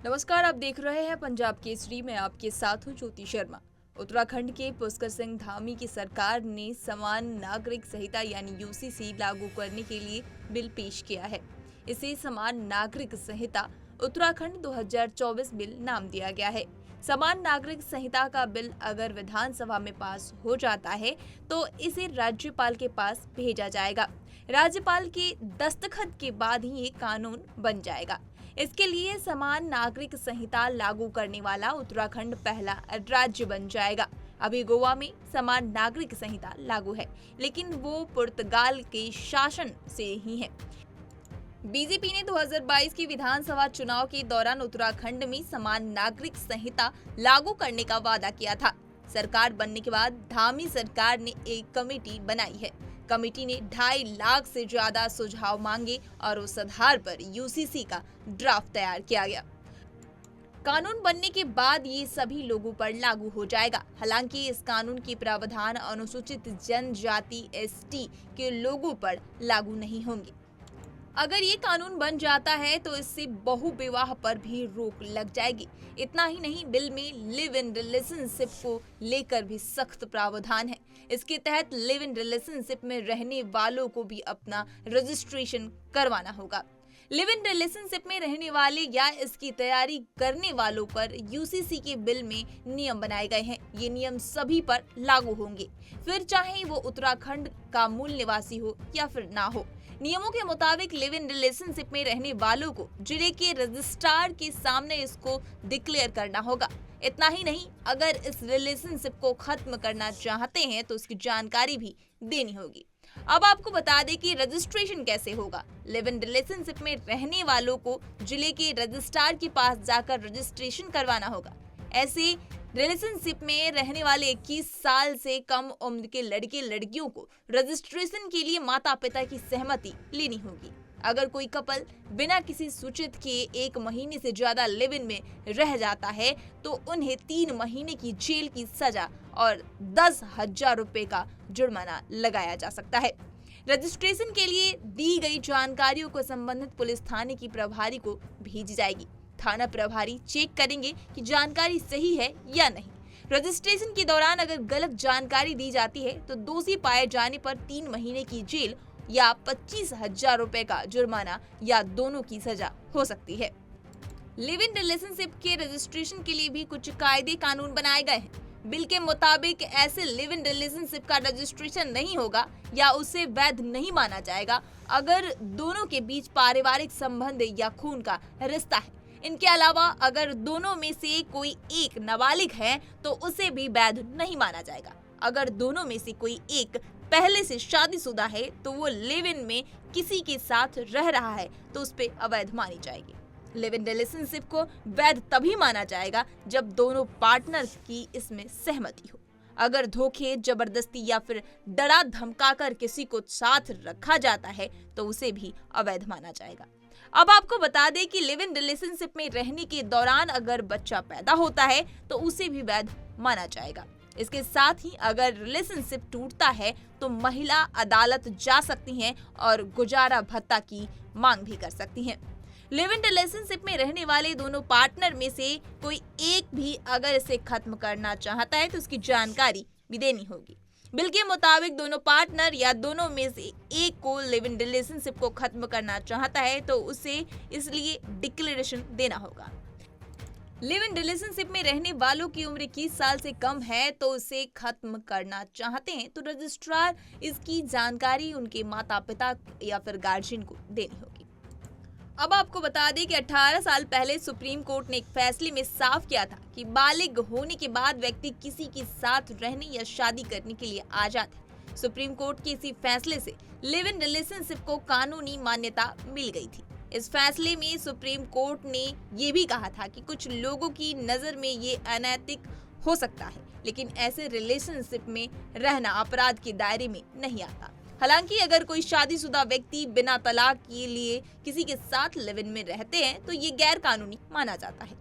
नमस्कार, आप देख रहे हैं पंजाब केसरी में। आपके साथ हूं ज्योति शर्मा। उत्तराखंड के पुष्कर सिंह धामी की सरकार ने समान नागरिक संहिता यानी यूसीसी लागू करने के लिए बिल पेश किया है। इसे समान नागरिक संहिता उत्तराखंड 2024 बिल नाम दिया गया है। समान नागरिक संहिता का बिल अगर विधानसभा में पास हो जाता है तो इसे राज्यपाल के पास भेजा जाएगा। राज्यपाल के दस्तखत के बाद ही ये कानून बन जाएगा। इसके लिए समान नागरिक संहिता लागू करने वाला उत्तराखंड पहला राज्य बन जाएगा। अभी गोवा में समान नागरिक संहिता लागू है, लेकिन वो पुर्तगाल के शासन से ही है। बीजेपी ने 2022 के विधानसभा चुनाव के दौरान उत्तराखंड में समान नागरिक संहिता लागू करने का वादा किया था। सरकार बनने के बाद धामी सरकार ने एक कमेटी बनाई है। कमेटी ने 2.5 लाख से ज्यादा सुझाव मांगे और उस आधार पर यूसीसी का ड्राफ्ट तैयार किया गया। कानून बनने के बाद ये सभी लोगों पर लागू हो जाएगा। हालांकि इस कानून के प्रावधान अनुसूचित जनजाति एसटी के लोगों पर लागू नहीं होंगे। अगर ये कानून बन जाता है तो इससे बहु विवाह पर भी रोक लग जाएगी। इतना ही नहीं, बिल में लिव इन रिलेशनशिप को लेकर भी सख्त प्रावधान है। इसके तहत लिव इन रिलेशनशिप में रहने वालों को भी अपना रजिस्ट्रेशन करवाना होगा। लिव इन रिलेशनशिप में रहने वाले या इसकी तैयारी करने वालों पर यूसीसी के बिल में नियम बनाए गए हैं। ये नियम सभी पर लागू होंगे, फिर चाहे वो उत्तराखंड का मूल निवासी हो या फिर ना हो। नियमों के मुताबिक लिव इन रिलेशनशिप में रहने वालों को जिले के रजिस्ट्रार के सामने इसको डिक्लेयर करना होगा। इतना ही नहीं, अगर इस रिलेशनशिप को खत्म करना चाहते हैं तो उसकी जानकारी भी देनी होगी। अब आपको बता दें कि रजिस्ट्रेशन कैसे होगा। लिव इन रिलेशनशिप में रहने वालों को जिले के रजिस्ट्रार के पास जाकर रजिस्ट्रेशन करवाना होगा। ऐसे रिलेशनशिप में रहने वाले 21 साल से कम उम्र के लड़के लड़कियों को रजिस्ट्रेशन के लिए माता पिता की सहमति लेनी होगी। अगर कोई कपल बिना किसी सूचित के 1 महीने से ज्यादा लिव इन में रह जाता है तो उन्हें 3 महीने की जेल की सजा और 10,000 रुपए का जुर्माना लगाया जा सकता है। रजिस्ट्रेशन के लिए दी गई जानकारियों को संबंधित पुलिस थाने की प्रभारी को भेजी जाएगी। थाना प्रभारी चेक करेंगे कि जानकारी सही है या नहीं। रजिस्ट्रेशन के दौरान अगर गलत जानकारी दी जाती है तो दोषी पाए जाने पर 3 महीने की जेल या 25,000 रुपए का जुर्माना या दोनों की सजा हो सकती है। लिव इन रिलेशनशिप के रजिस्ट्रेशन के लिए भी कुछ कायदे कानून बनाए गए हैं। बिल के मुताबिक ऐसे लिव इन रिलेशनशिप का रजिस्ट्रेशन नहीं होगा या उसे वैध नहीं माना जाएगा अगर दोनों के बीच पारिवारिक संबंध या खून का रिश्ता है। इनके अलावा अगर दोनों में से कोई एक नाबालिग है तो उसे भी वैध नहीं माना जाएगा। अगर दोनों में से कोई एक पहले से शादीशुदा है तो वो लिव इन में किसी के साथ रह रहा है तो उस पे अवैध मानी जाएगी। लिव इन रिलेशनशिप को वैध तभी माना जाएगा जब दोनों पार्टनर की इसमें सहमति हो। अगर धोखे, जबरदस्ती या फिर डरा धमकाकर किसी को साथ रखा जाता है तो उसे भी अवैध माना जाएगा। अब आपको बता दें कि लिव इन रिलेशनशिप में रहने के दौरान अगर बच्चा पैदा होता है तो उसे भी वैध माना जाएगा। इसके साथ ही अगर रिलेशनशिप टूटता है तो महिला अदालत जा सकती हैं और गुजारा भत्ता की मांग भी कर सकती हैं। लिव इन रिलेशनशिप में रहने वाले दोनों पार्टनर में से कोई एक भी अगर इसे खत्म करना चाहता है तो उसकी जानकारी भी देनी होगी। बिल के मुताबिक दोनों पार्टनर या दोनों में से एक को लिव इन रिलेशनशिप को खत्म करना चाहता है तो उसे इसलिए डिक्लेरेशन देना होगा। लिव इन रिलेशनशिप में रहने वालों की उम्र 21 साल से कम है तो उसे खत्म करना चाहते हैं तो रजिस्ट्रार इसकी जानकारी उनके माता पिता या फिर गार्जियन को देनी होगी। अब आपको बता दें कि 18 साल पहले सुप्रीम कोर्ट ने एक फैसले में साफ किया था कि बालिग होने के बाद व्यक्ति किसी के साथ रहने या शादी करने के लिए आजाद है। सुप्रीम कोर्ट के इसी फैसले से लिव इन रिलेशनशिप को कानूनी मान्यता मिल गई थी। इस फैसले में सुप्रीम कोर्ट ने ये भी कहा था कि कुछ लोगों की नजर में ये अनैतिक हो सकता है, लेकिन ऐसे रिलेशनशिप में रहना अपराध के दायरे में नहीं आता। हालांकि अगर कोई शादीशुदा व्यक्ति बिना तलाक के लिए किसी के साथ लिव इन में रहते हैं तो ये गैर कानूनी माना जाता है।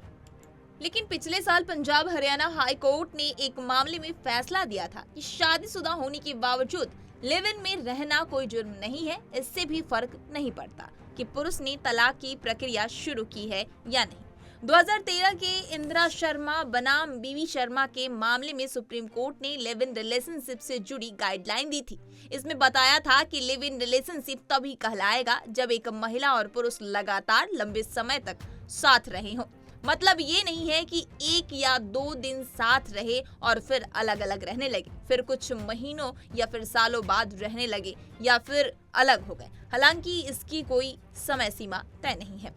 लेकिन पिछले साल पंजाब हरियाणा हाई कोर्ट ने एक मामले में फैसला दिया था कि शादीशुदा होने के बावजूद लिव इन में रहना कोई जुर्म नहीं है। इससे भी फर्क नहीं पड़ता कि पुरुष ने तलाक की प्रक्रिया शुरू की है या नहीं। 2013 के इंदिरा शर्मा बनाम बीवी शर्मा के मामले में सुप्रीम कोर्ट ने लिव इन रिलेशनशिप से जुड़ी गाइडलाइन दी थी। इसमें बताया था कि लिव इन रिलेशनशिप तभी कहलाएगा जब एक महिला और पुरुष लगातार लंबे समय तक साथ रहे हों। मतलब ये नहीं है कि 1 या 2 दिन साथ रहे और फिर अलग अलग रहने लगे, फिर कुछ महीनों या फिर सालों बाद रहने लगे या फिर अलग हो गए। हालांकि इसकी कोई समय सीमा तय नहीं है।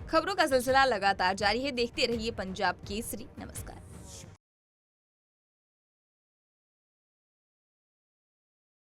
खबरों का सिलसिला लगातार जारी है। देखते रहिए पंजाब केसरी। नमस्कार।